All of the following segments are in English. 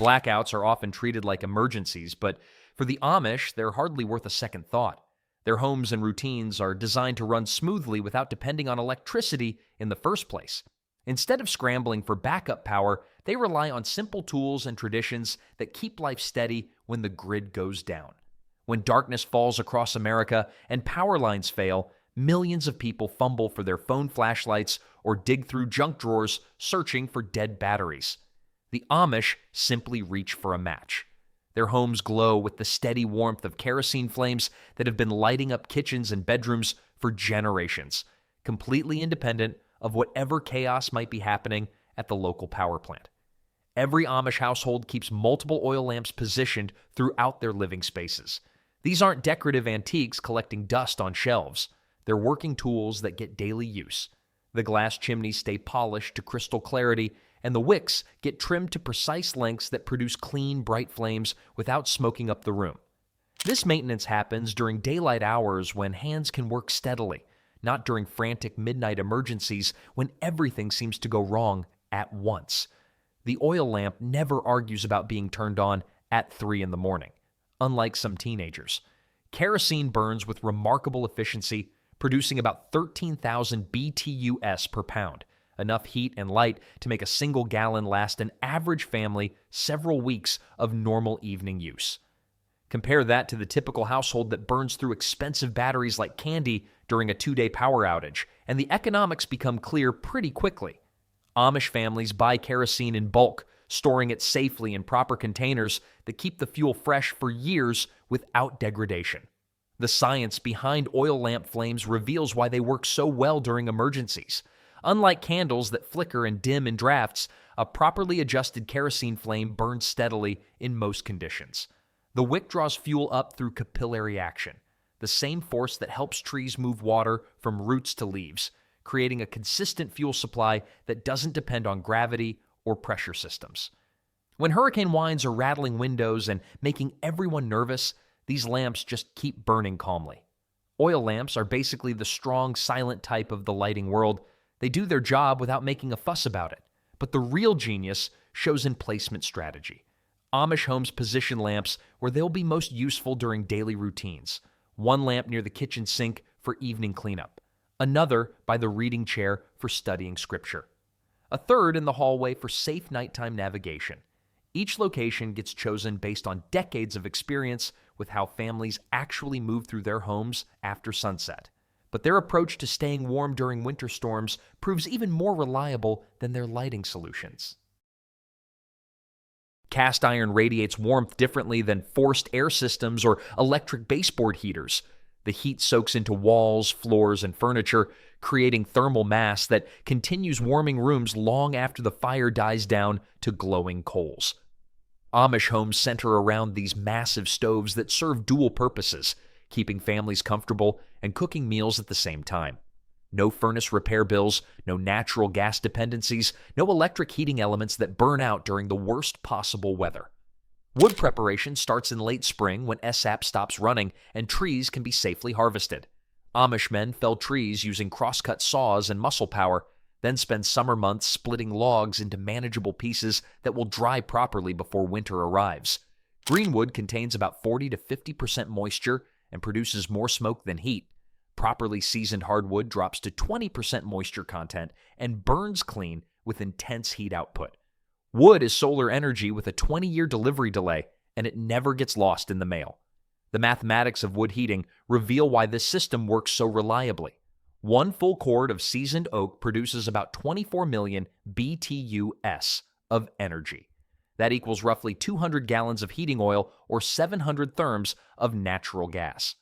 Blackouts are often treated like emergencies, but for the Amish, they're hardly worth a second thought. Their homes and routines are designed to run smoothly without depending on electricity in the first place. Instead of scrambling for backup power, they rely on simple tools and traditions that keep life steady when the grid goes down. When darkness falls across America and power lines fail, millions of people fumble for their phone flashlights or dig through junk drawers searching for dead batteries. The Amish simply reach for a match. Their homes glow with the steady warmth of kerosene flames that have been lighting up kitchens and bedrooms for generations, completely independent of whatever chaos might be happening at the local power plant. Every Amish household keeps multiple oil lamps positioned throughout their living spaces. These aren't decorative antiques collecting dust on shelves. They're working tools that get daily use. The glass chimneys stay polished to crystal clarity, and the wicks get trimmed to precise lengths that produce clean, bright flames without smoking up the room. This maintenance happens during daylight hours when hands can work steadily, not during frantic midnight emergencies when everything seems to go wrong at once. The oil lamp never argues about being turned on at 3 in the morning, unlike some teenagers. Kerosene burns with remarkable efficiency, producing about 13,000 BTUs per pound, enough heat and light to make a single gallon last an average family several weeks of normal evening use. Compare that to the typical household that burns through expensive batteries like candy during a 2-day power outage, and the economics become clear pretty quickly. Amish families buy kerosene in bulk, storing it safely in proper containers that keep the fuel fresh for years without degradation. The science behind oil lamp flames reveals why they work so well during emergencies. Unlike candles that flicker and dim in drafts, a properly adjusted kerosene flame burns steadily in most conditions. The wick draws fuel up through capillary action, the same force that helps trees move water from roots to leaves, creating a consistent fuel supply that doesn't depend on gravity or pressure systems. When hurricane winds are rattling windows and making everyone nervous, these lamps just keep burning calmly. Oil lamps are basically the strong, silent type of the lighting world. They do their job without making a fuss about it. But the real genius shows in placement strategy. Amish homes position lamps where they'll be most useful during daily routines. One lamp near the kitchen sink for evening cleanup. Another by the reading chair for studying scripture. A third in the hallway for safe nighttime navigation. Each location gets chosen based on decades of experience with how families actually move through their homes after sunset. But their approach to staying warm during winter storms proves even more reliable than their lighting solutions. Cast iron radiates warmth differently than forced air systems or electric baseboard heaters. The heat soaks into walls, floors, and furniture, creating thermal mass that continues warming rooms long after the fire dies down to glowing coals. Amish homes center around these massive stoves that serve dual purposes, keeping families comfortable and cooking meals at the same time. No furnace repair bills, no natural gas dependencies, no electric heating elements that burn out during the worst possible weather. Wood preparation starts in late spring when SAP stops running and trees can be safely harvested. Amish men fell trees using crosscut saws and muscle power, then spend summer months splitting logs into manageable pieces that will dry properly before winter arrives. Greenwood contains about 40 to 50% moisture and produces more smoke than heat. Properly seasoned hardwood drops to 20% moisture content and burns clean with intense heat output. Wood is solar energy with a 20-year delivery delay, and it never gets lost in the mail. The mathematics of wood heating reveal why this system works so reliably. 1 full cord of seasoned oak produces about 24 million BTUs of energy. That equals roughly 200 gallons of heating oil or 700 therms of natural gas.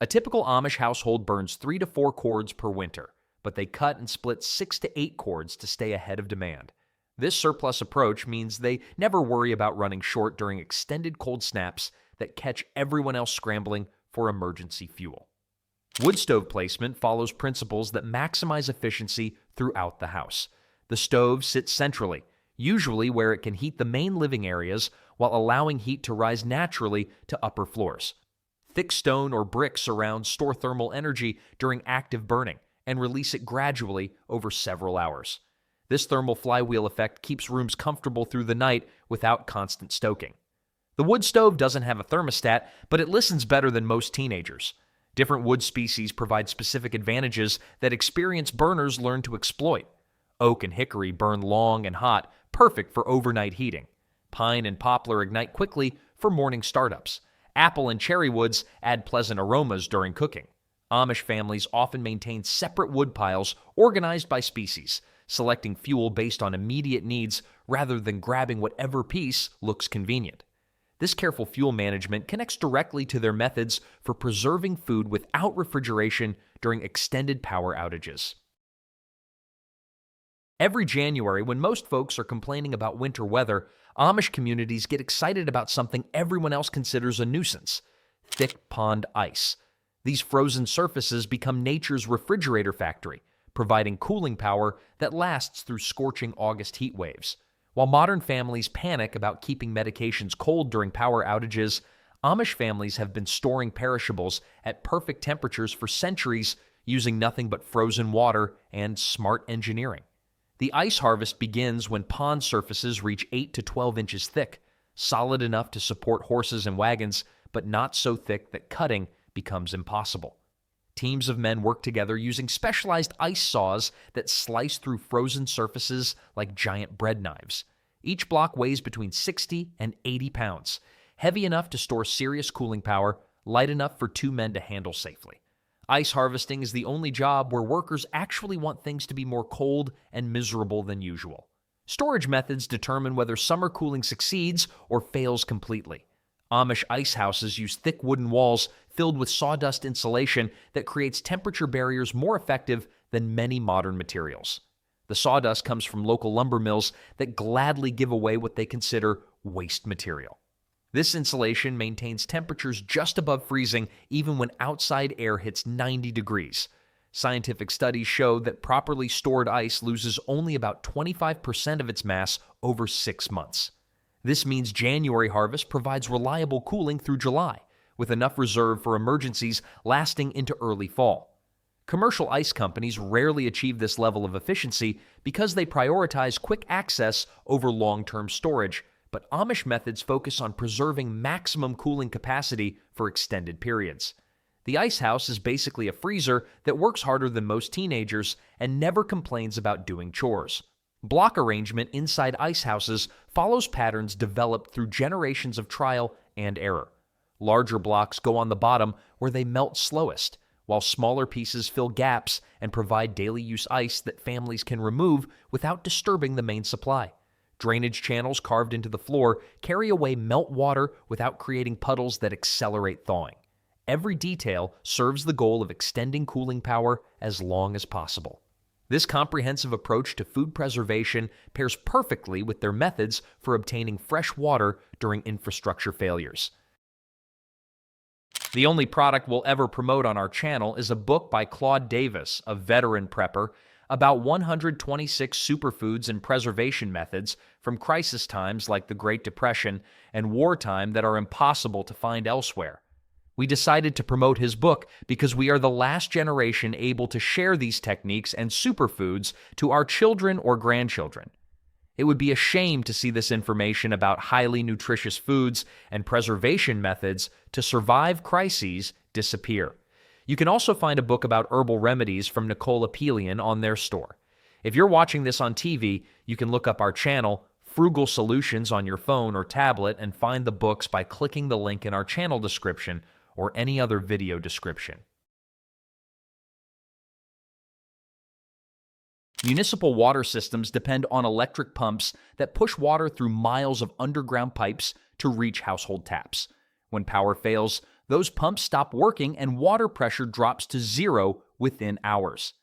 A typical Amish household burns 3 to 4 cords per winter, but they cut and split 6 to 8 cords to stay ahead of demand. This surplus approach means they never worry about running short during extended cold snaps that catch everyone else scrambling for emergency fuel. Wood stove placement follows principles that maximize efficiency throughout the house. The stove sits centrally, usually where it can heat the main living areas while allowing heat to rise naturally to upper floors. Thick stone or brick surrounds store thermal energy during active burning and release it gradually over several hours. This thermal flywheel effect keeps rooms comfortable through the night without constant stoking. The wood stove doesn't have a thermostat, but it listens better than most teenagers. Different wood species provide specific advantages that experienced burners learn to exploit. Oak and hickory burn long and hot, perfect for overnight heating. Pine and poplar ignite quickly for morning startups. Apple and cherry woods add pleasant aromas during cooking. Amish families often maintain separate wood piles organized by species, selecting fuel based on immediate needs rather than grabbing whatever piece looks convenient. This careful fuel management connects directly to their methods for preserving food without refrigeration during extended power outages. Every January, when most folks are complaining about winter weather, Amish communities get excited about something everyone else considers a nuisance: thick pond ice. These frozen surfaces become nature's refrigerator factory, providing cooling power that lasts through scorching August heat waves. While modern families panic about keeping medications cold during power outages, Amish families have been storing perishables at perfect temperatures for centuries using nothing but frozen water and smart engineering. The ice harvest begins when pond surfaces reach 8 to 12 inches thick, solid enough to support horses and wagons, but not so thick that cutting becomes impossible. Teams of men work together using specialized ice saws that slice through frozen surfaces like giant bread knives. Each block weighs between 60 and 80 pounds, heavy enough to store serious cooling power, light enough for 2 men to handle safely. Ice harvesting is the only job where workers actually want things to be more cold and miserable than usual. Storage methods determine whether summer cooling succeeds or fails completely. Amish ice houses use thick wooden walls filled with sawdust insulation that creates temperature barriers more effective than many modern materials. The sawdust comes from local lumber mills that gladly give away what they consider waste material. This insulation maintains temperatures just above freezing even when outside air hits 90 degrees. Scientific studies show that properly stored ice loses only about 25% of its mass over 6 months. This means January harvest provides reliable cooling through July, with enough reserve for emergencies lasting into early fall. Commercial ice companies rarely achieve this level of efficiency because they prioritize quick access over long-term storage, but Amish methods focus on preserving maximum cooling capacity for extended periods. The ice house is basically a freezer that works harder than most teenagers and never complains about doing chores. Block arrangement inside ice houses follows patterns developed through generations of trial and error. Larger blocks go on the bottom where they melt slowest, while smaller pieces fill gaps and provide daily use ice that families can remove without disturbing the main supply. Drainage channels carved into the floor carry away melt water without creating puddles that accelerate thawing. Every detail serves the goal of extending cooling power as long as possible. This comprehensive approach to food preservation pairs perfectly with their methods for obtaining fresh water during infrastructure failures. The only product we'll ever promote on our channel is a book by Claude Davis, a veteran prepper, about 126 superfoods and preservation methods from crisis times like the Great Depression and wartime that are impossible to find elsewhere. We decided to promote his book because we are the last generation able to share these techniques and superfoods to our children or grandchildren. It would be a shame to see this information about highly nutritious foods and preservation methods to survive crises disappear. You can also find a book about herbal remedies from Nicole Apelian on their store. If you're watching this on TV, you can look up our channel, Frugal Solutions, on your phone or tablet and find the books by clicking the link in our channel description or any other video description. Municipal water systems depend on electric pumps that push water through miles of underground pipes to reach household taps. When power fails, those pumps stop working and water pressure drops to zero within hours.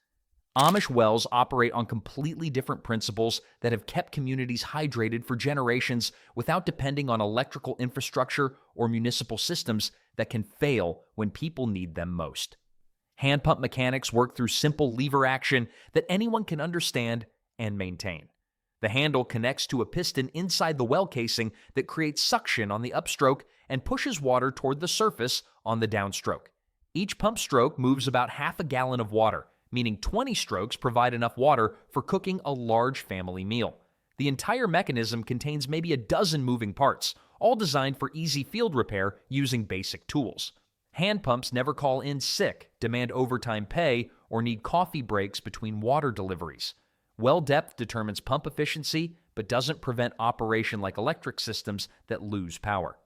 Amish wells operate on completely different principles that have kept communities hydrated for generations without depending on electrical infrastructure or municipal systems that can fail when people need them most. Hand pump mechanics work through simple lever action that anyone can understand and maintain. The handle connects to a piston inside the well casing that creates suction on the upstroke and pushes water toward the surface on the downstroke. Each pump stroke moves about half a gallon of water, meaning 20 strokes provide enough water for cooking a large family meal. The entire mechanism contains maybe a dozen moving parts, all designed for easy field repair using basic tools. Hand pumps never call in sick, demand overtime pay, or need coffee breaks between water deliveries. Well depth determines pump efficiency, but doesn't prevent operation like electric systems that lose power.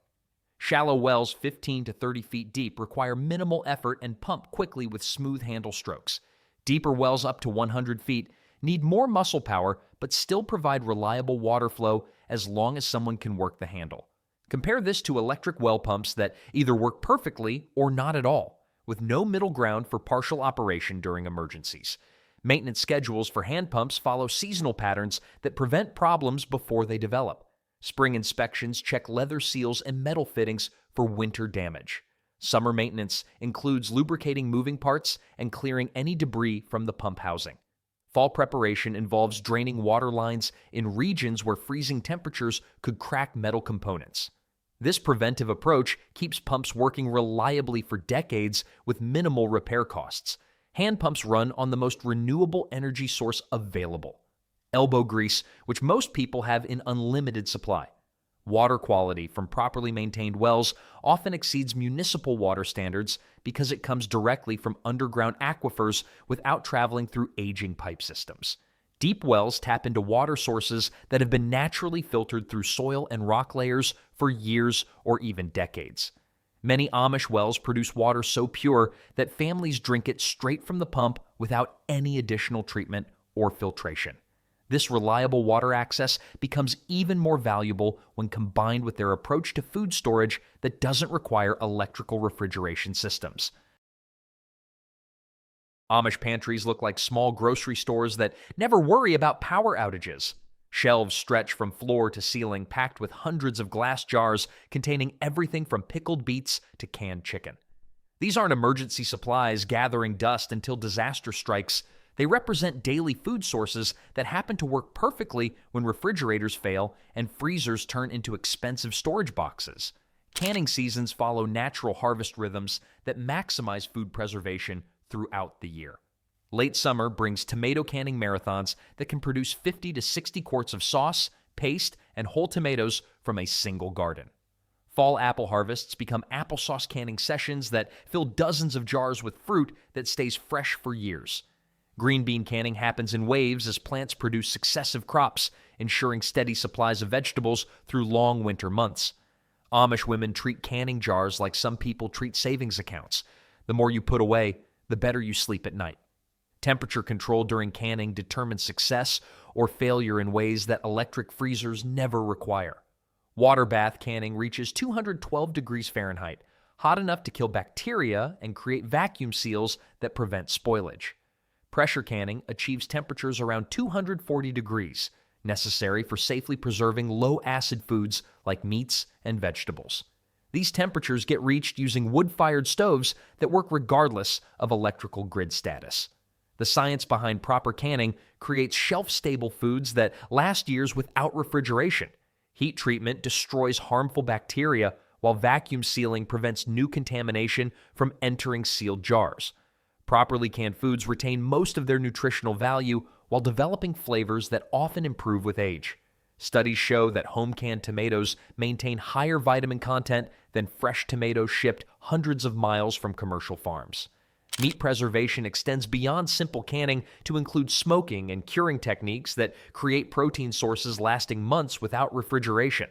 Shallow wells 15 to 30 feet deep require minimal effort and pump quickly with smooth handle strokes. Deeper wells up to 100 feet need more muscle power but still provide reliable water flow as long as someone can work the handle. Compare this to electric well pumps that either work perfectly or not at all, with no middle ground for partial operation during emergencies. Maintenance schedules for hand pumps follow seasonal patterns that prevent problems before they develop. Spring inspections check leather seals and metal fittings for winter damage. Summer maintenance includes lubricating moving parts and clearing any debris from the pump housing. Fall preparation involves draining water lines in regions where freezing temperatures could crack metal components. This preventive approach keeps pumps working reliably for decades with minimal repair costs. Hand pumps run on the most renewable energy source available: elbow grease, which most people have in unlimited supply. Water quality from properly maintained wells often exceeds municipal water standards because it comes directly from underground aquifers without traveling through aging pipe systems. Deep wells tap into water sources that have been naturally filtered through soil and rock layers for years or even decades. Many Amish wells produce water so pure that families drink it straight from the pump without any additional treatment or filtration. This reliable water access becomes even more valuable when combined with their approach to food storage that doesn't require electrical refrigeration systems. Amish pantries look like small grocery stores that never worry about power outages. Shelves stretch from floor to ceiling, packed with hundreds of glass jars containing everything from pickled beets to canned chicken. These aren't emergency supplies gathering dust until disaster strikes. They represent daily food sources that happen to work perfectly when refrigerators fail and freezers turn into expensive storage boxes. Canning seasons follow natural harvest rhythms that maximize food preservation throughout the year. Late summer brings tomato canning marathons that can produce 50 to 60 quarts of sauce, paste, and whole tomatoes from a single garden. Fall apple harvests become applesauce canning sessions that fill dozens of jars with fruit that stays fresh for years. Green bean canning happens in waves as plants produce successive crops, ensuring steady supplies of vegetables through long winter months. Amish women treat canning jars like some people treat savings accounts. The more you put away, the better you sleep at night. Temperature control during canning determines success or failure in ways that electric freezers never require. Water bath canning reaches 212 degrees Fahrenheit, hot enough to kill bacteria and create vacuum seals that prevent spoilage. Pressure canning achieves temperatures around 240 degrees, necessary for safely preserving low-acid foods like meats and vegetables. These temperatures get reached using wood-fired stoves that work regardless of electrical grid status. The science behind proper canning creates shelf-stable foods that last years without refrigeration. Heat treatment destroys harmful bacteria, while vacuum sealing prevents new contamination from entering sealed jars. Properly canned foods retain most of their nutritional value while developing flavors that often improve with age. Studies show that home-canned tomatoes maintain higher vitamin content than fresh tomatoes shipped hundreds of miles from commercial farms. Meat preservation extends beyond simple canning to include smoking and curing techniques that create protein sources lasting months without refrigeration.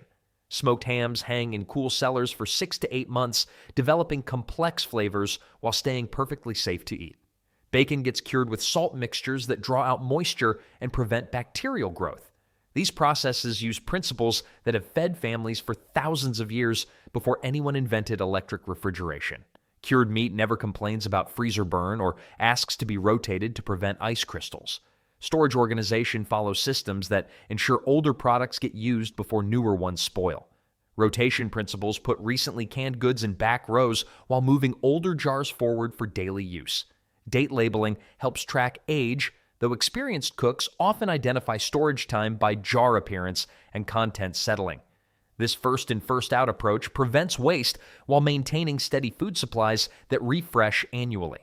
Smoked hams hang in cool cellars for 6 to 8 months, developing complex flavors while staying perfectly safe to eat. Bacon gets cured with salt mixtures that draw out moisture and prevent bacterial growth. These processes use principles that have fed families for thousands of years before anyone invented electric refrigeration. Cured meat never complains about freezer burn or asks to be rotated to prevent ice crystals. Storage organization follows systems that ensure older products get used before newer ones spoil. Rotation principles put recently canned goods in back rows while moving older jars forward for daily use. Date labeling helps track age, though experienced cooks often identify storage time by jar appearance and content settling. This first in, first out approach prevents waste while maintaining steady food supplies that refresh annually.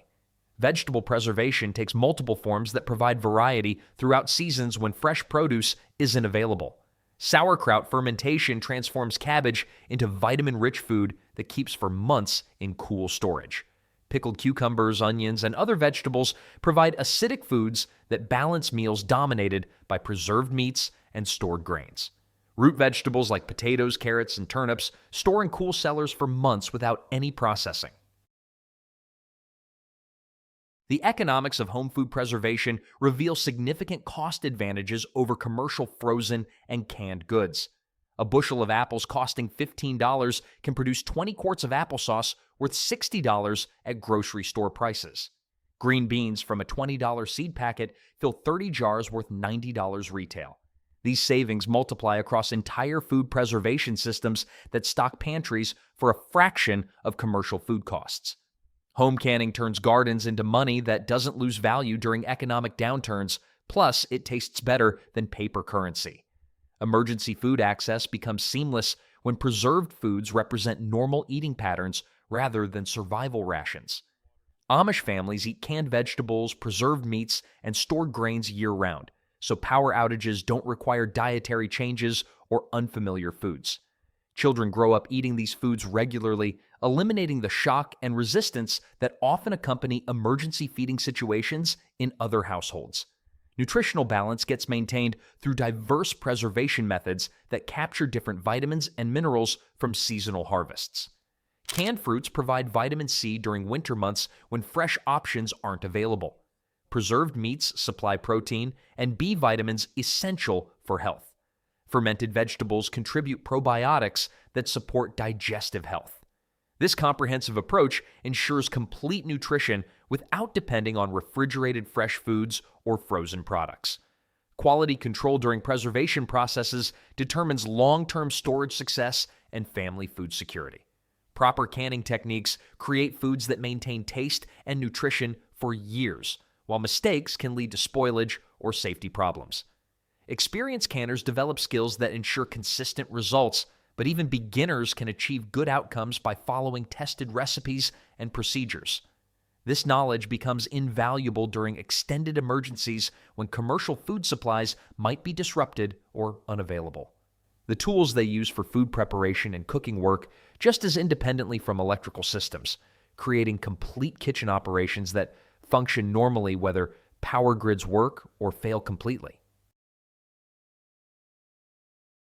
Vegetable preservation takes multiple forms that provide variety throughout seasons when fresh produce isn't available. Sauerkraut fermentation transforms cabbage into vitamin-rich food that keeps for months in cool storage. Pickled cucumbers, onions, and other vegetables provide acidic foods that balance meals dominated by preserved meats and stored grains. Root vegetables like potatoes, carrots, and turnips store in cool cellars for months without any processing. The economics of home food preservation reveal significant cost advantages over commercial frozen and canned goods. A bushel of apples costing $15 can produce 20 quarts of applesauce worth $60 at grocery store prices. Green beans from a $20 seed packet fill 30 jars worth $90 retail. These savings multiply across entire food preservation systems that stock pantries for a fraction of commercial food costs. Home canning turns gardens into money that doesn't lose value during economic downturns, plus it tastes better than paper currency. Emergency food access becomes seamless when preserved foods represent normal eating patterns rather than survival rations. Amish families eat canned vegetables, preserved meats, and stored grains year-round, so power outages don't require dietary changes or unfamiliar foods. Children grow up eating these foods regularly, eliminating the shock and resistance that often accompany emergency feeding situations in other households. Nutritional balance gets maintained through diverse preservation methods that capture different vitamins and minerals from seasonal harvests. Canned fruits provide vitamin C during winter months when fresh options aren't available. Preserved meats supply protein and B vitamins essential for health. Fermented vegetables contribute probiotics that support digestive health. This comprehensive approach ensures complete nutrition without depending on refrigerated fresh foods or frozen products. Quality control during preservation processes determines long-term storage success and family food security. Proper canning techniques create foods that maintain taste and nutrition for years, while mistakes can lead to spoilage or safety problems. Experienced canners develop skills that ensure consistent results, but even beginners can achieve good outcomes by following tested recipes and procedures. This knowledge becomes invaluable during extended emergencies when commercial food supplies might be disrupted or unavailable. The tools they use for food preparation and cooking work just as independently from electrical systems, creating complete kitchen operations that function normally whether power grids work or fail completely.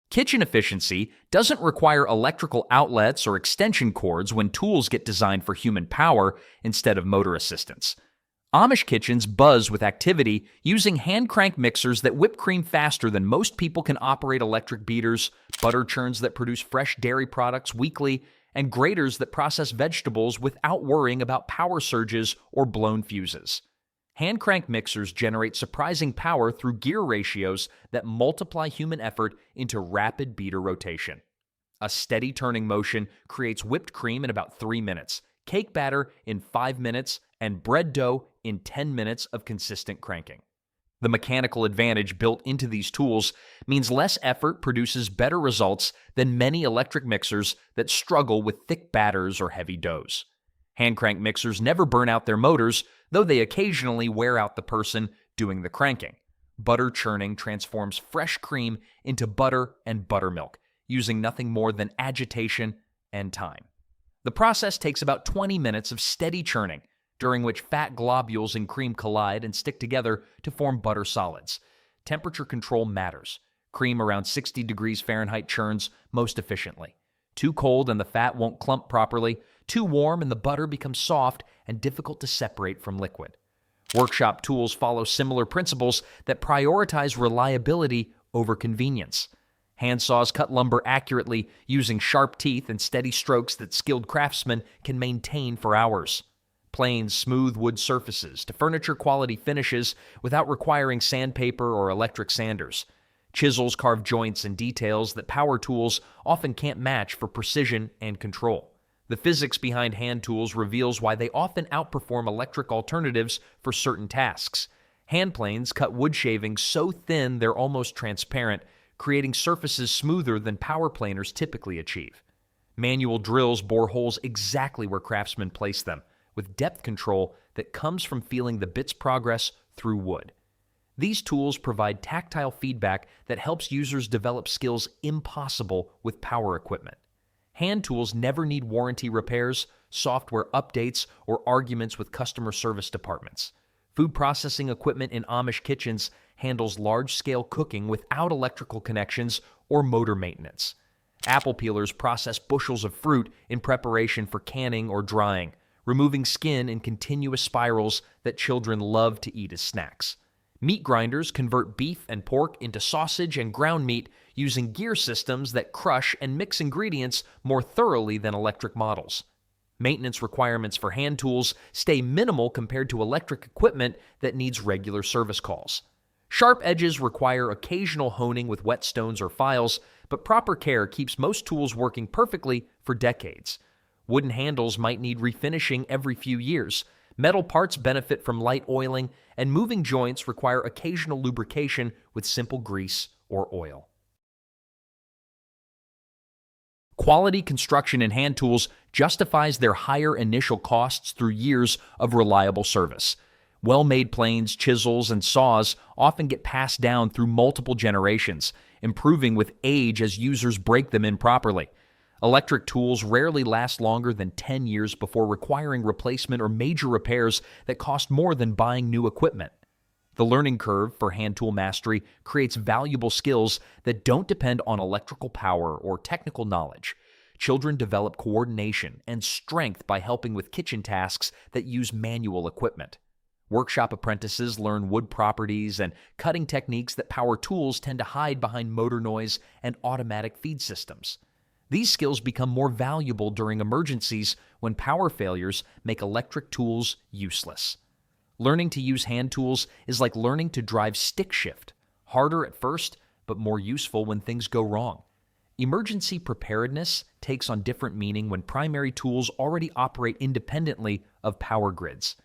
Kitchen efficiency doesn't require electrical outlets or extension cords when tools get designed for human power instead of motor assistance. Amish kitchens buzz with activity using hand crank mixers that whip cream faster than most people can operate electric beaters, butter churns that produce fresh dairy products weekly, and graters that process vegetables without worrying about power surges or blown fuses. Hand crank mixers generate surprising power through gear ratios that multiply human effort into rapid beater rotation. A steady turning motion creates whipped cream in about 3 minutes, cake batter in 5 minutes, and bread dough in 10 minutes of consistent cranking. The mechanical advantage built into these tools means less effort produces better results than many electric mixers that struggle with thick batters or heavy doughs. Hand crank mixers never burn out their motors, though they occasionally wear out the person doing the cranking. Butter churning transforms fresh cream into butter and buttermilk, using nothing more than agitation and time. The process takes about 20 minutes of steady churning, during which fat globules and cream collide and stick together to form butter solids. Temperature control matters. Cream around 60 degrees Fahrenheit churns most efficiently. Too cold and the fat won't clump properly. Too warm and the butter becomes soft and difficult to separate from liquid. Workshop tools follow similar principles that prioritize reliability over convenience. Handsaws cut lumber accurately using sharp teeth and steady strokes that skilled craftsmen can maintain for hours. Plain, smooth wood surfaces to furniture-quality finishes without requiring sandpaper or electric sanders. Chisels carve joints and details that power tools often can't match for precision and control. The physics behind hand tools reveals why they often outperform electric alternatives for certain tasks. Hand planes cut wood shavings so thin they're almost transparent, creating surfaces smoother than power planers typically achieve. Manual drills bore holes exactly where craftsmen place them, with depth control that comes from feeling the bit's progress through wood. These tools provide tactile feedback that helps users develop skills impossible with power equipment. Hand tools never need warranty repairs, software updates, or arguments with customer service departments. Food processing equipment in Amish kitchens handles large-scale cooking without electrical connections or motor maintenance. Apple peelers process bushels of fruit in preparation for canning or drying, removing skin in continuous spirals that children love to eat as snacks. Meat grinders convert beef and pork into sausage and ground meat using gear systems that crush and mix ingredients more thoroughly than electric models. Maintenance requirements for hand tools stay minimal compared to electric equipment that needs regular service calls. Sharp edges require occasional honing with whetstones or files, but proper care keeps most tools working perfectly for decades. Wooden handles might need refinishing every few years. Metal parts benefit from light oiling, and moving joints require occasional lubrication with simple grease or oil. Quality construction in hand tools justifies their higher initial costs through years of reliable service. Well-made planes, chisels, and saws often get passed down through multiple generations, improving with age as users break them in properly. Electric tools rarely last longer than 10 years before requiring replacement or major repairs that cost more than buying new equipment. The learning curve for hand tool mastery creates valuable skills that don't depend on electrical power or technical knowledge. Children develop coordination and strength by helping with kitchen tasks that use manual equipment. Workshop apprentices learn wood properties and cutting techniques that power tools tend to hide behind motor noise and automatic feed systems. These skills become more valuable during emergencies when power failures make electric tools useless. Learning to use hand tools is like learning to drive stick shift, harder at first, but more useful when things go wrong. Emergency preparedness takes on different meaning when primary tools already operate independently of power grids.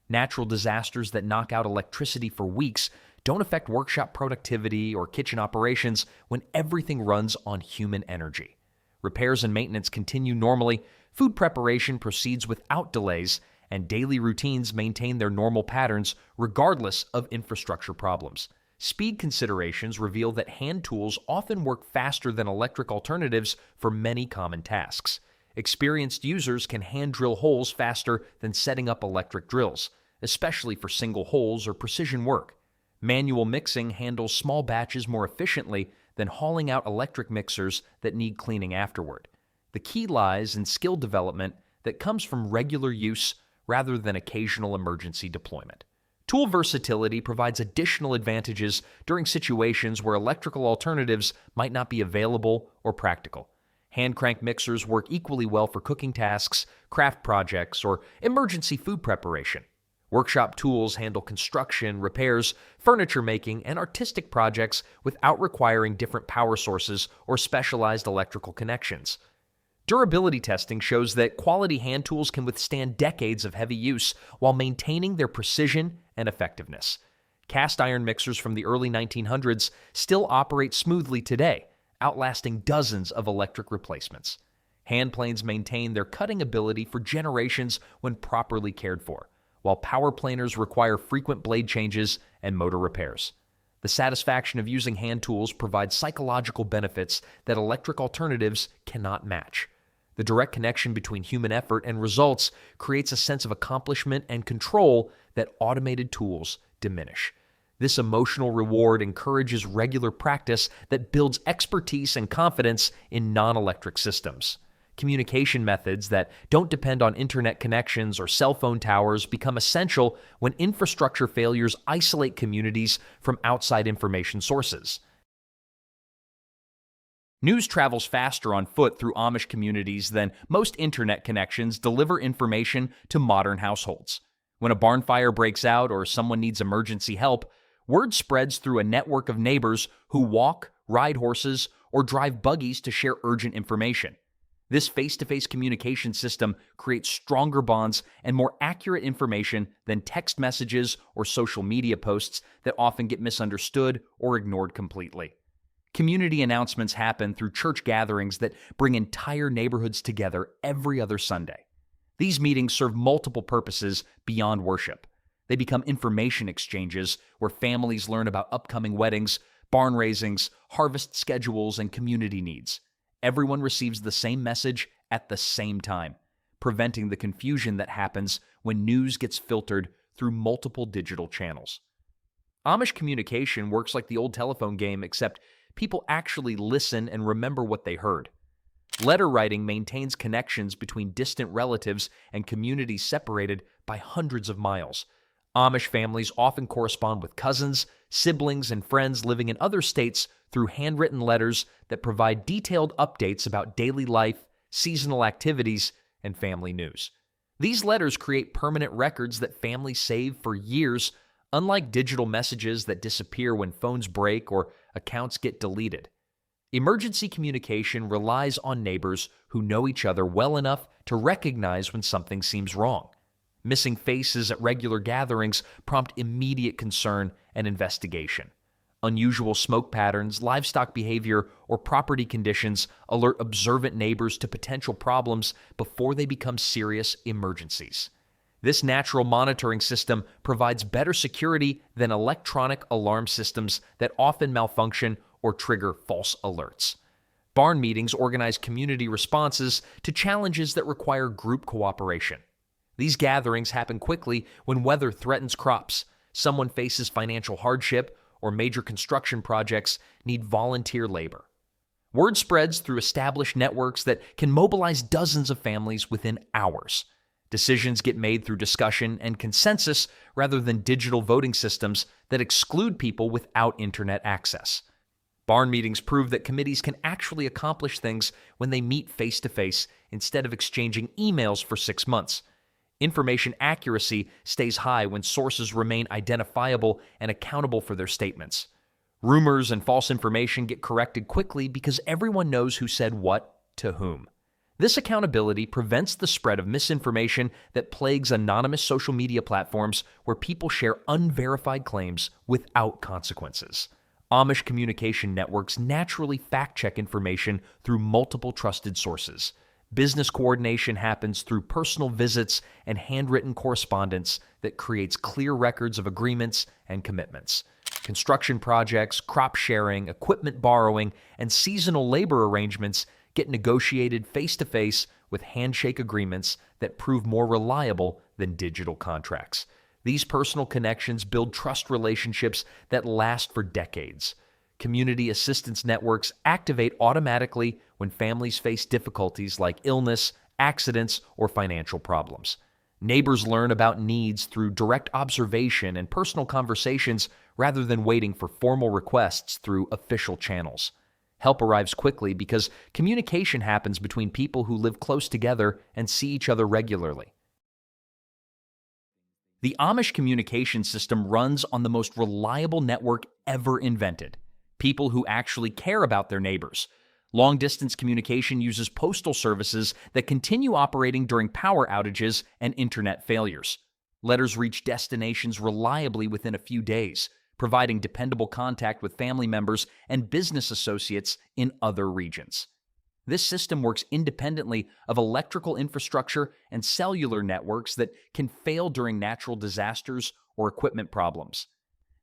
Natural disasters that knock out electricity for weeks don't affect workshop productivity or kitchen operations when everything runs on human energy. Repairs and maintenance continue normally, food preparation proceeds without delays, and daily routines maintain their normal patterns regardless of infrastructure problems. Speed considerations reveal that hand tools often work faster than electric alternatives for many common tasks. Experienced users can hand drill holes faster than setting up electric drills, especially for single holes or precision work. Manual mixing handles small batches more efficiently than hauling out electric mixers that need cleaning afterward. The key lies in skill development that comes from regular use rather than occasional emergency deployment. Tool versatility provides additional advantages during situations where electrical alternatives might not be available or practical. Hand crank mixers work equally well for cooking tasks, craft projects, or emergency food preparation. Workshop tools handle construction, repairs, furniture making, and artistic projects without requiring different power sources or specialized electrical connections. Durability testing shows that quality hand tools can withstand decades of heavy use while maintaining their precision and effectiveness. Cast iron mixers from the early 1900s still operate smoothly today, outlasting dozens of electric replacements. Hand planes maintain their cutting ability for generations when properly cared for, while power planers require frequent blade changes and motor repairs. The satisfaction of using hand tools provides psychological benefits that electric alternatives cannot match. The direct connection between human effort and results creates a sense of accomplishment and control that automated tools diminish. This emotional reward encourages regular practice that builds expertise and confidence in non-electric systems. Communication methods that don't depend on internet connections or cell phone towers become essential when infrastructure failures isolate communities from outside information sources. News travels faster on foot through Amish communities than most internet connections deliver information to modern households. When a barn fire breaks out or someone needs emergency help, word spreads through a network of neighbors who walk, ride horses, or drive buggies to share urgent information. This face-to-face communication system creates stronger bonds and more accurate information than text messages or social media posts that often get misunderstood or ignored completely. Community announcements happen through church gatherings that bring entire neighborhoods together every other Sunday. These meetings serve multiple purposes beyond worship. They become information exchanges where families learn about upcoming weddings, barn raisings, harvest schedules, and community needs. Everyone receives the same message at the same time, preventing the confusion that happens when news gets filtered through multiple digital channels. Amish communication works like the old telephone game, except people actually listen and remember what they heard. Letter writing maintains connections between distant relatives and communities separated by hundreds of miles. Amish families often correspond with cousins, siblings, and friends living in other states through handwritten letters that provide detailed updates about daily life, seasonal activities, and family news. These letters create permanent records that families save for years, unlike digital messages that disappear when phones break or accounts get deleted. Emergency communication relies on neighbors who know each other well enough to recognize when something seems wrong. Missing faces at regular gatherings prompt immediate concern and investigation. Unusual smoke patterns, livestock behavior, or property conditions alert observant neighbors to potential problems before they become serious emergencies. This natural monitoring system provides better security than electronic alarm systems that often malfunction or trigger false alerts. Barn meetings organize community responses to challenges that require group cooperation. These gatherings happen quickly when weather threatens crops, someone faces financial hardship, or major construction projects need volunteer labor. Word spreads through established networks that can mobilize dozens of families within hours. Decisions get made through discussion and consensus rather than digital voting systems that exclude people without internet access. Barn meetings prove that committees can actually accomplish things when they meet face-to-face instead of exchanging emails for 6 months. Information accuracy stays high when sources remain identifiable and accountable for their statements. Rumors and false information get corrected quickly because everyone knows who said what to whom. This accountability prevents the spread of misinformation that plagues anonymous social media platforms where people share unverified claims without consequences. Amish communication networks naturally fact-check information through multiple trusted sources. Business coordination happens through personal visits and handwritten correspondence that creates clear records of agreements and commitments. Construction projects, crop sharing, equipment borrowing, and seasonal labor arrangements get negotiated face-to-face with handshake agreements that prove more reliable than digital contracts. These personal connections build trust relationships that last for decades. Community assistance networks activate automatically when families face difficulties like illness, accidents, or financial problems. Neighbors learn about needs through direct observation and personal conversations rather than waiting for formal requests through official channels. Help arrives quickly because communication happens between people who live close together and see each other regularly. The Amish communication system runs on the most reliable network ever invented. People who actually care about their neighbors. Long-distance communication uses postal services that continue operating during power outages and internet failures. Letters reach destinations reliably within a few days, providing dependable contact with family members and business associates in other regions. This system works independently of electrical infrastructure and cellular networks that can fail during natural disasters or equipment problems.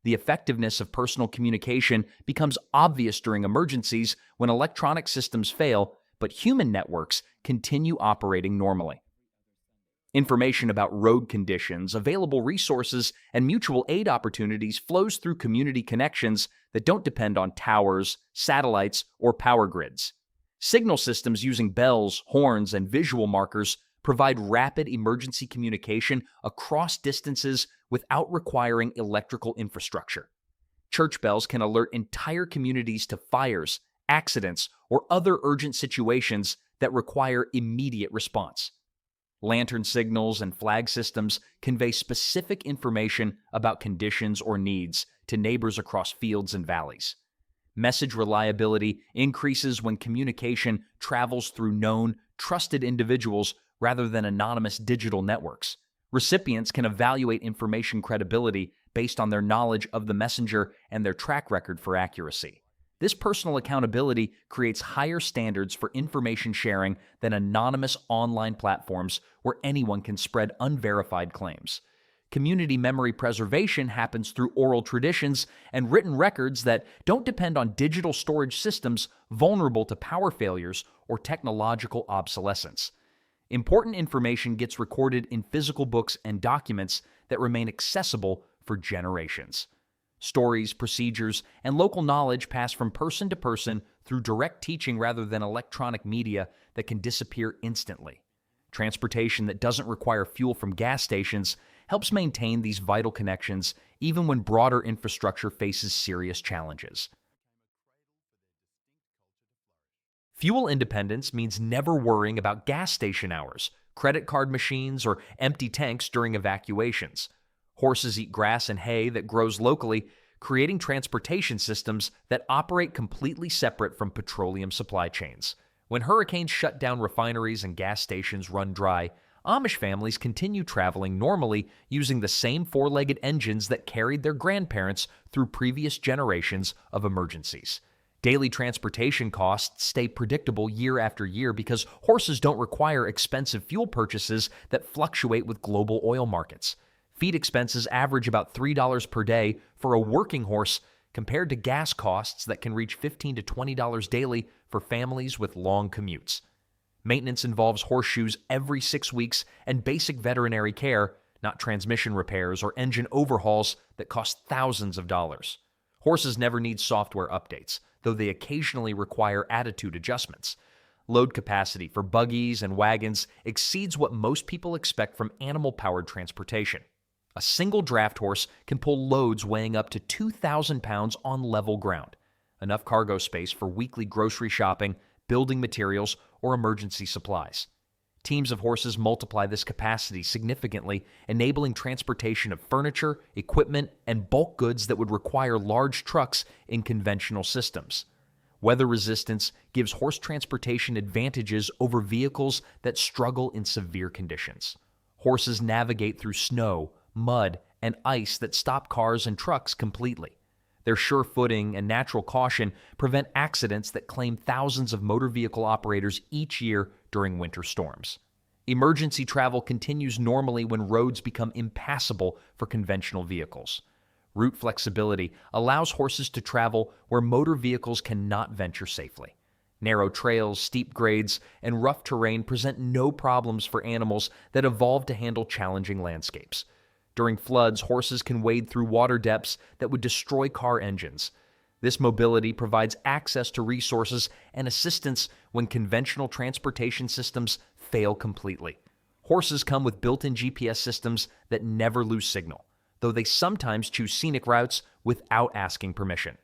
The effectiveness of personal communication becomes obvious during emergencies when electronic systems fail, but human networks continue operating normally. Information about road conditions, available resources, and mutual aid opportunities flows through community connections that don't depend on towers, satellites, or power grids. Signal systems using bells, horns, and visual markers provide rapid emergency communication across distances without requiring electrical infrastructure. Church bells can alert entire communities to fires, accidents, or other urgent situations that require immediate response. Lantern signals and flag systems convey specific information about conditions or needs to neighbors across fields and valleys. Message reliability increases when communication travels through known, trusted individuals rather than anonymous digital networks. Recipients can evaluate information credibility based on their knowledge of the messenger and their track record for accuracy. This personal accountability creates higher standards for information sharing than anonymous online platforms where anyone can spread unverified claims. Community memory preservation happens through oral traditions and written records that don't depend on digital storage systems vulnerable to power failures or technological obsolescence. Important information gets recorded in physical books and documents that remain accessible for generations. Stories, procedures, and local knowledge pass from person to person through direct teaching rather than electronic media that can disappear instantly. Transportation that doesn't require fuel from gas stations helps maintain these vital connections even when broader infrastructure faces serious challenges. Fuel independence means never worrying about gas station hours, credit card machines, or empty tanks during evacuations. Horses eat grass and hay that grows locally, creating transportation systems that operate completely separate from petroleum supply chains. When hurricanes shut down refineries and gas stations run dry, Amish families continue traveling normally using the same four-legged engines that carried their grandparents through previous generations of emergencies. Daily transportation costs stay predictable year after year because horses don't require expensive fuel purchases that fluctuate with global oil markets. Feed expenses average about $3 per day for a working horse compared to gas costs that can reach $15 to $20 daily for families with long commutes. Maintenance involves horseshoes every 6 weeks and basic veterinary care, not transmission repairs or engine overhauls that cost thousands of dollars. Horses never need software updates, though they occasionally require attitude adjustments. Load capacity for buggies and wagons exceeds what most people expect from animal-powered transportation. A single draft horse can pull loads weighing up to 2,000 pounds on level ground, enough cargo space for weekly grocery shopping, building materials, or emergency supplies. Teams of horses multiply this capacity significantly, enabling transportation of furniture, equipment, and bulk goods that would require large trucks in conventional systems. Weather resistance gives horse transportation advantages over vehicles that struggle in severe conditions. Horses navigate through snow, mud, and ice that stop cars and trucks completely. Their sure footing and natural caution prevent accidents that claim thousands of motor vehicle operators each year during winter storms. Emergency travel continues normally when roads become impassable for conventional vehicles. Route flexibility allows horses to travel where motor vehicles cannot venture safely. Narrow trails, steep grades, and rough terrain present no problems for animals that evolved to handle challenging landscapes. During floods, horses can wade through water depths that would destroy car engines. This mobility provides access to resources and assistance when conventional transportation systems fail completely. Horses come with built-in GPS systems that never lose signal, though they sometimes choose scenic routes without asking permission.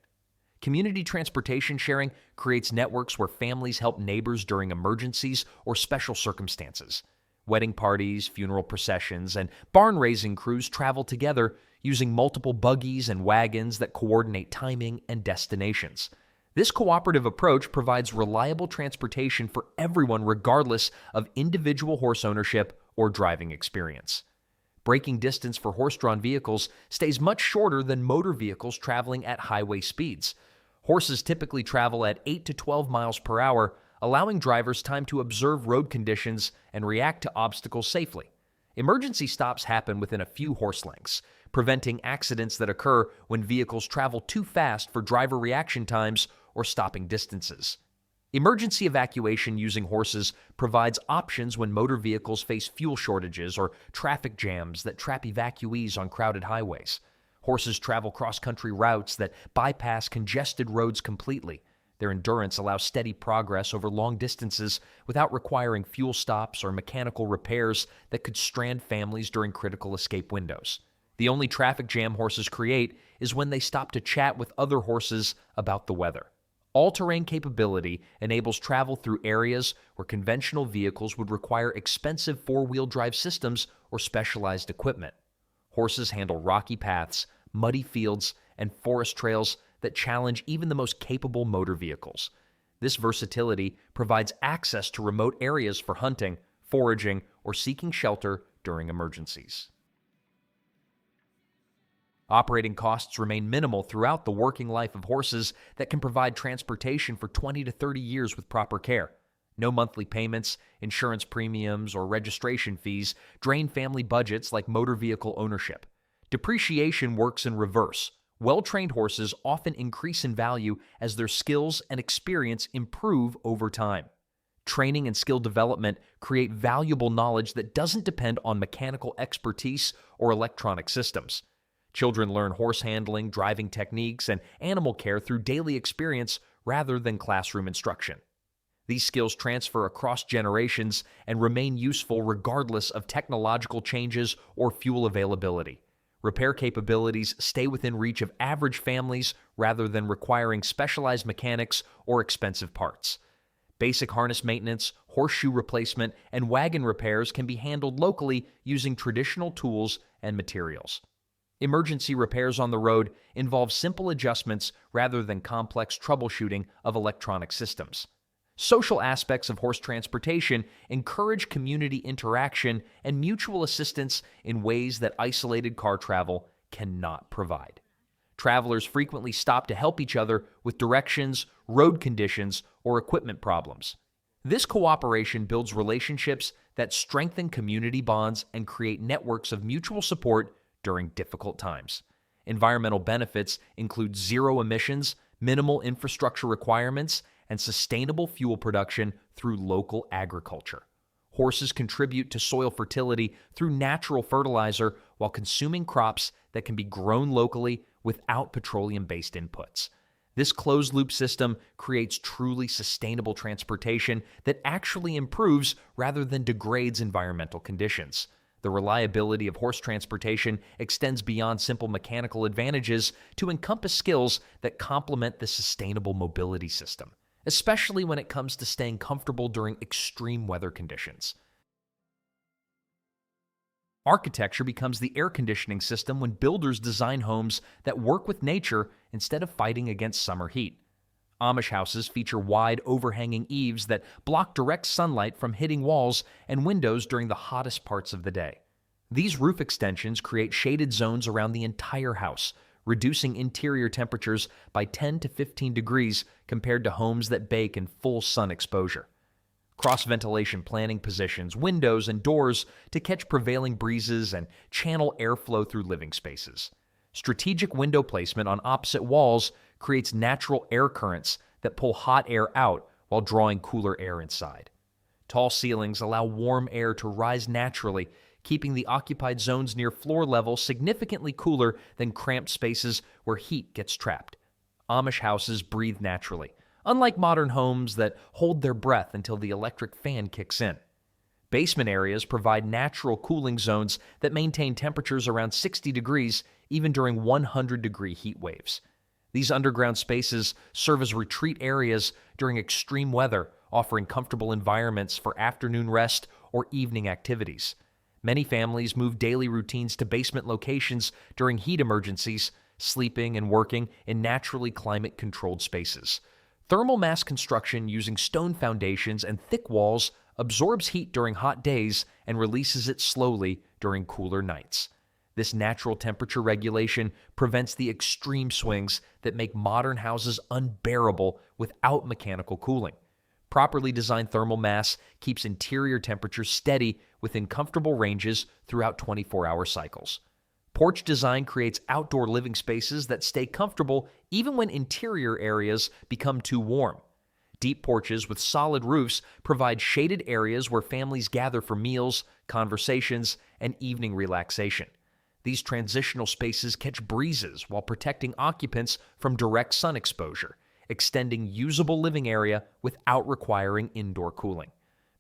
Community transportation sharing creates networks where families help neighbors during emergencies or special circumstances. Wedding parties, funeral processions, and barn-raising crews travel together using multiple buggies and wagons that coordinate timing and destinations. This cooperative approach provides reliable transportation for everyone regardless of individual horse ownership or driving experience. Braking distance for horse-drawn vehicles stays much shorter than motor vehicles traveling at highway speeds. Horses typically travel at 8 to 12 miles per hour, allowing drivers time to observe road conditions and react to obstacles safely. Emergency stops happen within a few horse lengths, preventing accidents that occur when vehicles travel too fast for driver reaction times or stopping distances. Emergency evacuation using horses provides options when motor vehicles face fuel shortages or traffic jams that trap evacuees on crowded highways. Horses travel cross-country routes that bypass congested roads completely. Their endurance allows steady progress over long distances without requiring fuel stops or mechanical repairs that could strand families during critical escape windows. The only traffic jam horses create is when they stop to chat with other horses about the weather. All-terrain capability enables travel through areas where conventional vehicles would require expensive four-wheel drive systems or specialized equipment. Horses handle rocky paths, muddy fields, and forest trails that challenge even the most capable motor vehicles. This versatility provides access to remote areas for hunting, foraging, or seeking shelter during emergencies. Operating costs remain minimal throughout the working life of horses that can provide transportation for 20 to 30 years with proper care. No monthly payments, insurance premiums, or registration fees drain family budgets like motor vehicle ownership. Depreciation works in reverse. Well-trained horses often increase in value as their skills and experience improve over time. Training and skill development create valuable knowledge that doesn't depend on mechanical expertise or electronic systems. Children learn horse handling, driving techniques, and animal care through daily experience rather than classroom instruction. These skills transfer across generations and remain useful regardless of technological changes or fuel availability. Repair capabilities stay within reach of average families rather than requiring specialized mechanics or expensive parts. Basic harness maintenance, horseshoe replacement, and wagon repairs can be handled locally using traditional tools and materials. Emergency repairs on the road involve simple adjustments rather than complex troubleshooting of electronic systems. Social aspects of horse transportation encourage community interaction and mutual assistance in ways that isolated car travel cannot provide. Travelers frequently stop to help each other with directions, road conditions, or equipment problems. This cooperation builds relationships that strengthen community bonds and create networks of mutual support during difficult times. Environmental benefits include zero emissions, minimal infrastructure requirements, and sustainable fuel production through local agriculture. Horses contribute to soil fertility through natural fertilizer while consuming crops that can be grown locally without petroleum-based inputs. This closed-loop system creates truly sustainable transportation that actually improves rather than degrades environmental conditions. The reliability of horse transportation extends beyond simple mechanical advantages to encompass skills that complement the sustainable mobility system, especially when it comes to staying comfortable during extreme weather conditions. Architecture becomes the air conditioning system when builders design homes that work with nature instead of fighting against summer heat. Amish houses feature wide, overhanging eaves that block direct sunlight from hitting walls and windows during the hottest parts of the day. These roof extensions create shaded zones around the entire house, reducing interior temperatures by 10 to 15 degrees compared to homes that bake in full sun exposure. Cross-ventilation planning positions windows and doors to catch prevailing breezes and channel airflow through living spaces. Strategic window placement on opposite walls creates natural air currents that pull hot air out while drawing cooler air inside. Tall ceilings allow warm air to rise naturally, keeping the occupied zones near floor level significantly cooler than cramped spaces where heat gets trapped. Amish houses breathe naturally, unlike modern homes that hold their breath until the electric fan kicks in. Basement areas provide natural cooling zones that maintain temperatures around 60 degrees even during 100-degree heat waves. These underground spaces serve as retreat areas during extreme weather, offering comfortable environments for afternoon rest or evening activities. Many families move daily routines to basement locations during heat emergencies, sleeping and working in naturally climate-controlled spaces. Thermal mass construction using stone foundations and thick walls absorbs heat during hot days and releases it slowly during cooler nights. This natural temperature regulation prevents the extreme swings that make modern houses unbearable without mechanical cooling. Properly designed thermal mass keeps interior temperatures steady within comfortable ranges throughout 24-hour cycles. Porch design creates outdoor living spaces that stay comfortable even when interior areas become too warm. Deep porches with solid roofs provide shaded areas where families gather for meals, conversations, and evening relaxation. These transitional spaces catch breezes while protecting occupants from direct sun exposure, extending usable living area without requiring indoor cooling.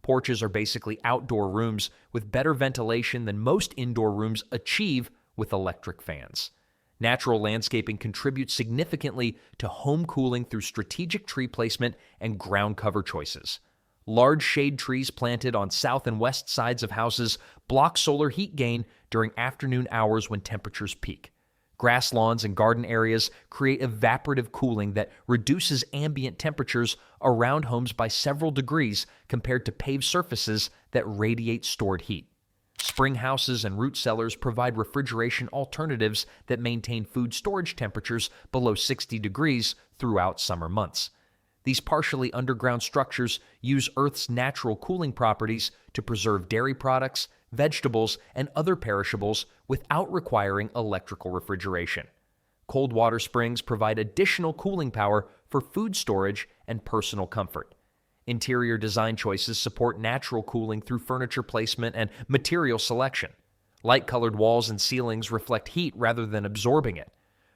Porches are basically outdoor rooms with better ventilation than most indoor rooms achieve with electric fans. Natural landscaping contributes significantly to home cooling through strategic tree placement and ground cover choices. Large shade trees planted on south and west sides of houses block solar heat gain during afternoon hours when temperatures peak. Grass lawns and garden areas create evaporative cooling that reduces ambient temperatures around homes by several degrees compared to paved surfaces that radiate stored heat. Spring houses and root cellars provide refrigeration alternatives that maintain food storage temperatures below 60 degrees throughout summer months. These partially underground structures use Earth's natural cooling properties to preserve dairy products, vegetables, and other perishables without requiring electrical refrigeration. Cold water springs provide additional cooling power for food storage and personal comfort. Interior design choices support natural cooling through furniture placement and material selection. Light-colored walls and ceilings reflect heat rather than absorbing it.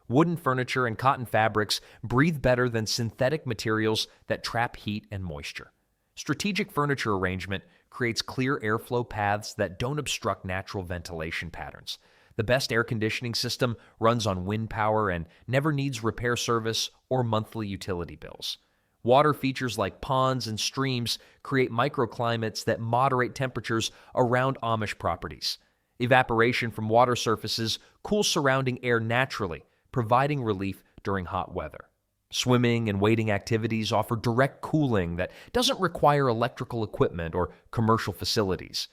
Wooden furniture and cotton fabrics breathe better than synthetic materials that trap heat and moisture. Strategic furniture arrangement creates clear airflow paths that don't obstruct natural ventilation patterns. The best air conditioning system runs on wind power and never needs repair service or monthly utility bills. Water features like ponds and streams create microclimates that moderate temperatures around Amish properties. Evaporation from water surfaces cools surrounding air naturally, providing relief during hot weather. Swimming and wading activities offer direct cooling that doesn't require electrical equipment or commercial facilities.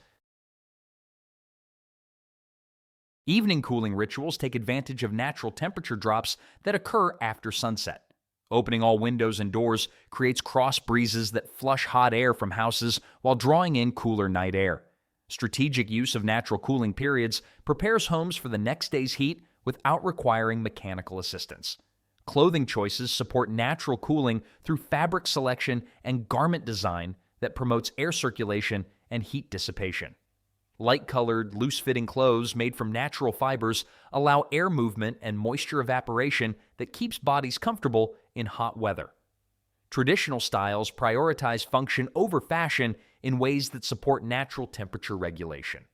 Evening cooling rituals take advantage of natural temperature drops that occur after sunset. Opening all windows and doors creates cross breezes that flush hot air from houses while drawing in cooler night air. Strategic use of natural cooling periods prepares homes for the next day's heat without requiring mechanical assistance. Clothing choices support natural cooling through fabric selection and garment design that promotes air circulation and heat dissipation. Light-colored, loose-fitting clothes made from natural fibers allow air movement and moisture evaporation that keeps bodies comfortable in hot weather. Traditional styles prioritize function over fashion in ways that support natural temperature regulation.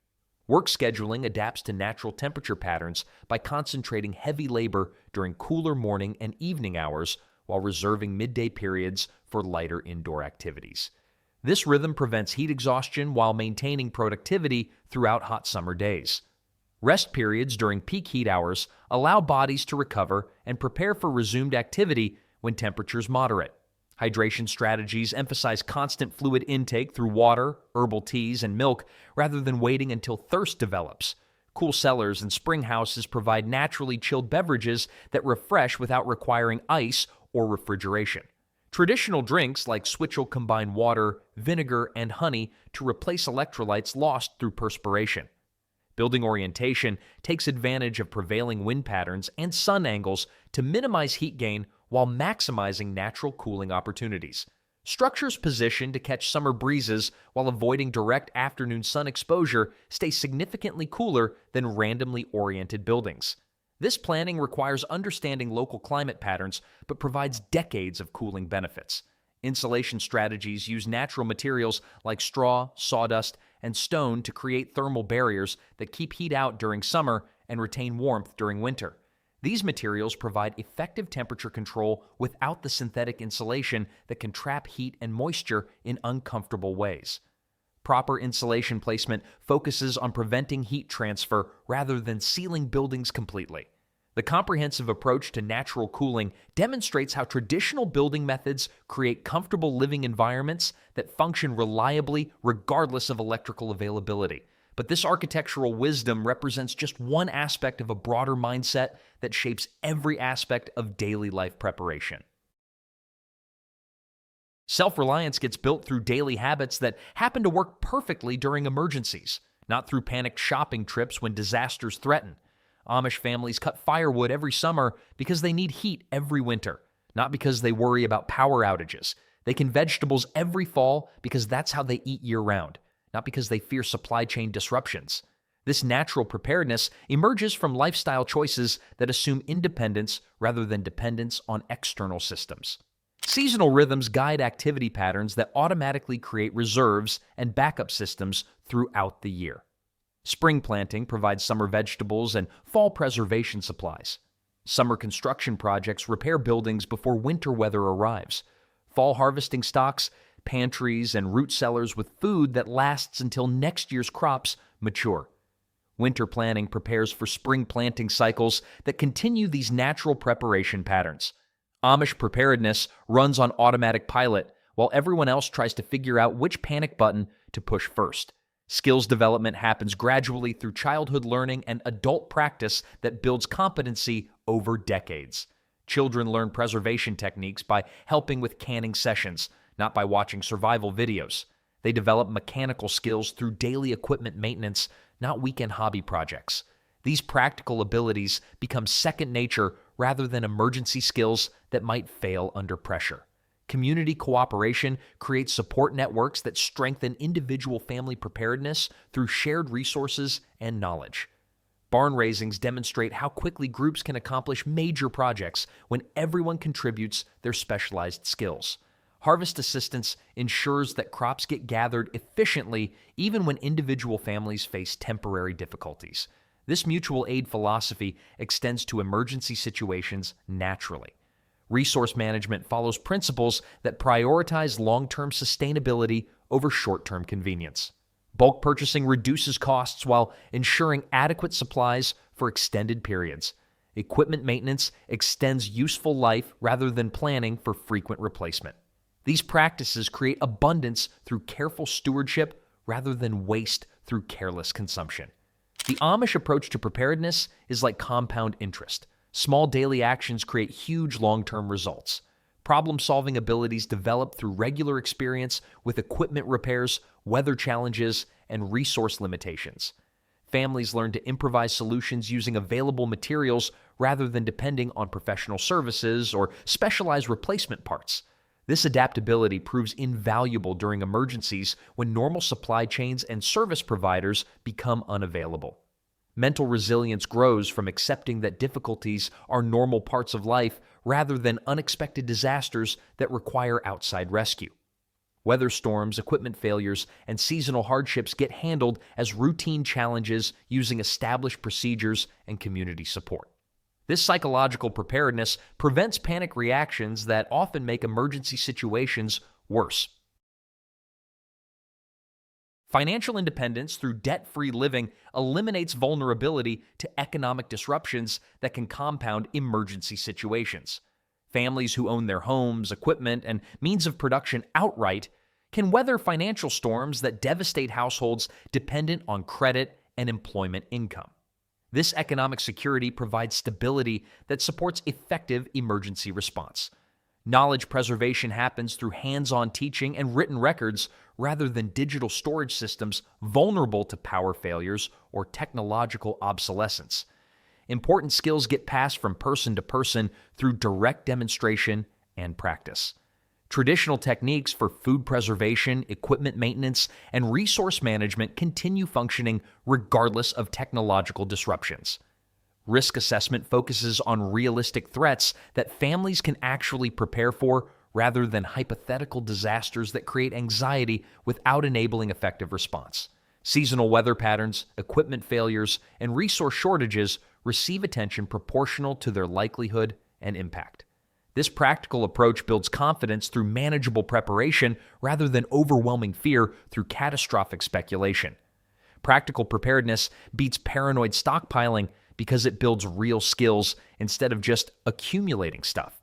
Work scheduling adapts to natural temperature patterns by concentrating heavy labor during cooler morning and evening hours while reserving midday periods for lighter indoor activities. This rhythm prevents heat exhaustion while maintaining productivity throughout hot summer days. Rest periods during peak heat hours allow bodies to recover and prepare for resumed activity when temperatures moderate. Hydration strategies emphasize constant fluid intake through water, herbal teas, and milk rather than waiting until thirst develops. Cool cellars and spring houses provide naturally chilled beverages that refresh without requiring ice or refrigeration. Traditional drinks like Switch'll combine water, vinegar, and honey to replace electrolytes lost through perspiration. Building orientation takes advantage of prevailing wind patterns and sun angles to minimize heat gain while maximizing natural cooling opportunities. Structures positioned to catch summer breezes while avoiding direct afternoon sun exposure stay significantly cooler than randomly oriented buildings. This planning requires understanding local climate patterns, but provides decades of cooling benefits. Insulation strategies use natural materials like straw, sawdust, and stone to create thermal barriers that keep heat out during summer and retain warmth during winter. These materials provide effective temperature control without the synthetic insulation that can trap heat and moisture in uncomfortable ways. Proper insulation placement focuses on preventing heat transfer rather than sealing buildings completely. The comprehensive approach to natural cooling demonstrates how traditional building methods create comfortable living environments that function reliably regardless of electrical availability. But this architectural wisdom represents just one aspect of a broader mindset that shapes every aspect of daily life preparation. Self-reliance gets built through daily habits that happen to work perfectly during emergencies, not through panicked shopping trips when disasters threaten. Amish families cut firewood every summer because they need heat every winter, not because they worry about power outages. They can vegetables every fall because that's how they eat year-round, not because they fear supply chain disruptions. This natural preparedness emerges from lifestyle choices that assume independence rather than dependence on external systems. Seasonal rhythms guide activity patterns that automatically create reserves and backup systems throughout the year. Spring planting provides summer vegetables and fall preservation supplies. Summer construction projects repair buildings before winter weather arrives. Fall harvesting stocks pantries and root cellars with food that lasts until next year's crops mature. Winter planning prepares for spring planting cycles that continue these natural preparation patterns. Amish preparedness runs on automatic pilot while everyone else tries to figure out which panic button to push first. Skills development happens gradually through childhood learning and adult practice that builds competency over decades. Children learn preservation techniques by helping with canning sessions, not by watching survival videos. They develop mechanical skills through daily equipment maintenance, not weekend hobby projects. These practical abilities become second nature rather than emergency skills that might fail under pressure. Community cooperation creates support networks that strengthen individual family preparedness through shared resources and knowledge. Barn raisings demonstrate how quickly groups can accomplish major projects when everyone contributes their specialized skills. Harvest assistance ensures that crops get gathered efficiently even when individual families face temporary difficulties. This mutual aid philosophy extends to emergency situations naturally. Resource management follows principles that prioritize long-term sustainability over short-term convenience. Bulk purchasing reduces costs while ensuring adequate supplies for extended periods. Equipment maintenance extends useful life rather than planning for frequent replacement. These practices create abundance through careful stewardship rather than waste through careless consumption. The Amish approach to preparedness is like compound interest. Small daily actions create huge long-term results. Problem-solving abilities develop through regular experience with equipment repairs, weather challenges, and resource limitations. Families learn to improvise solutions using available materials rather than depending on professional services or specialized replacement parts. This adaptability proves invaluable during emergencies when normal supply chains and service providers become unavailable. Mental resilience grows from accepting that difficulties are normal parts of life rather than unexpected disasters that require outside rescue. Weather storms, equipment failures, and seasonal hardships get handled as routine challenges using established procedures and community support. This psychological preparedness prevents panic reactions that often make emergency situations worse. Financial independence through debt-free living eliminates vulnerability to economic disruptions that can compound emergency situations. Families who own their homes, equipment, and means of production outright can weather financial storms that devastate households dependent on credit and employment income. This economic security provides stability that supports effective emergency response. Knowledge preservation happens through hands-on teaching and written records rather than digital storage systems vulnerable to power failures or technological obsolescence. Important skills get passed from person to person through direct demonstration and practice. Traditional techniques for food preservation, equipment maintenance, and resource management continue functioning regardless of technological disruptions. Risk assessment focuses on realistic threats that families can actually prepare for rather than hypothetical disasters that create anxiety without enabling effective response. Seasonal weather patterns, equipment failures, and resource shortages receive attention proportional to their likelihood and impact. This practical approach builds confidence through manageable preparation rather than overwhelming fear through catastrophic speculation. Practical preparedness beats paranoid stockpiling because it builds real skills instead of just accumulating stuff.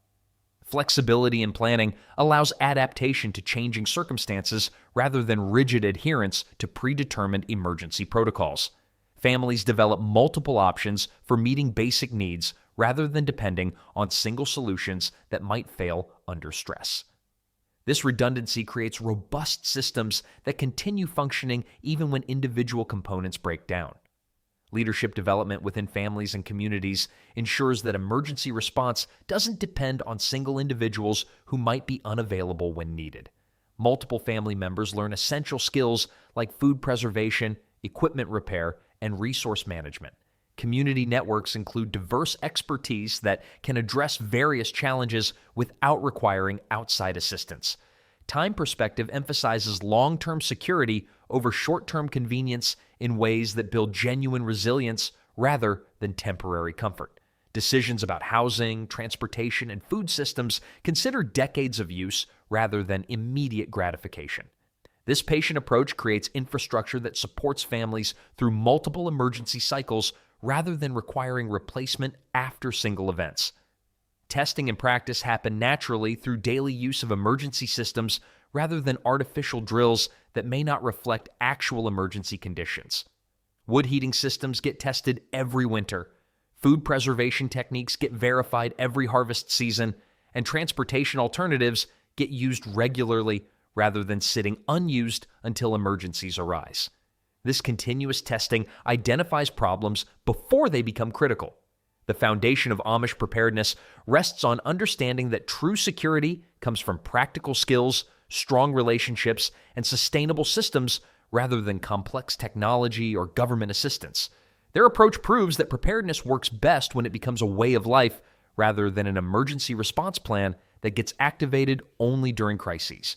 Flexibility in planning allows adaptation to changing circumstances rather than rigid adherence to predetermined emergency protocols. Families develop multiple options for meeting basic needs rather than depending on single solutions that might fail under stress. This redundancy creates robust systems that continue functioning even when individual components break down. Leadership development within families and communities ensures that emergency response doesn't depend on single individuals who might be unavailable when needed. Multiple family members learn essential skills like food preservation, equipment repair, and resource management. Community networks include diverse expertise that can address various challenges without requiring outside assistance. Time perspective emphasizes long-term security over short-term convenience in ways that build genuine resilience rather than temporary comfort. Decisions about housing, transportation, and food systems consider decades of use rather than immediate gratification. This patient approach creates infrastructure that supports families through multiple emergency cycles rather than requiring replacement after single events. Testing and practice happen naturally through daily use of emergency systems rather than artificial drills that may not reflect actual emergency conditions. Wood heating systems get tested every winter. Food preservation techniques get verified every harvest season, and transportation alternatives get used regularly rather than sitting unused until emergencies arise. This continuous testing identifies problems before they become critical. The foundation of Amish preparedness rests on understanding that true security comes from practical skills, strong relationships, and sustainable systems rather than complex technology or government assistance. Their approach proves that preparedness works best when it becomes a way of life rather than an emergency response plan that gets activated only during crises.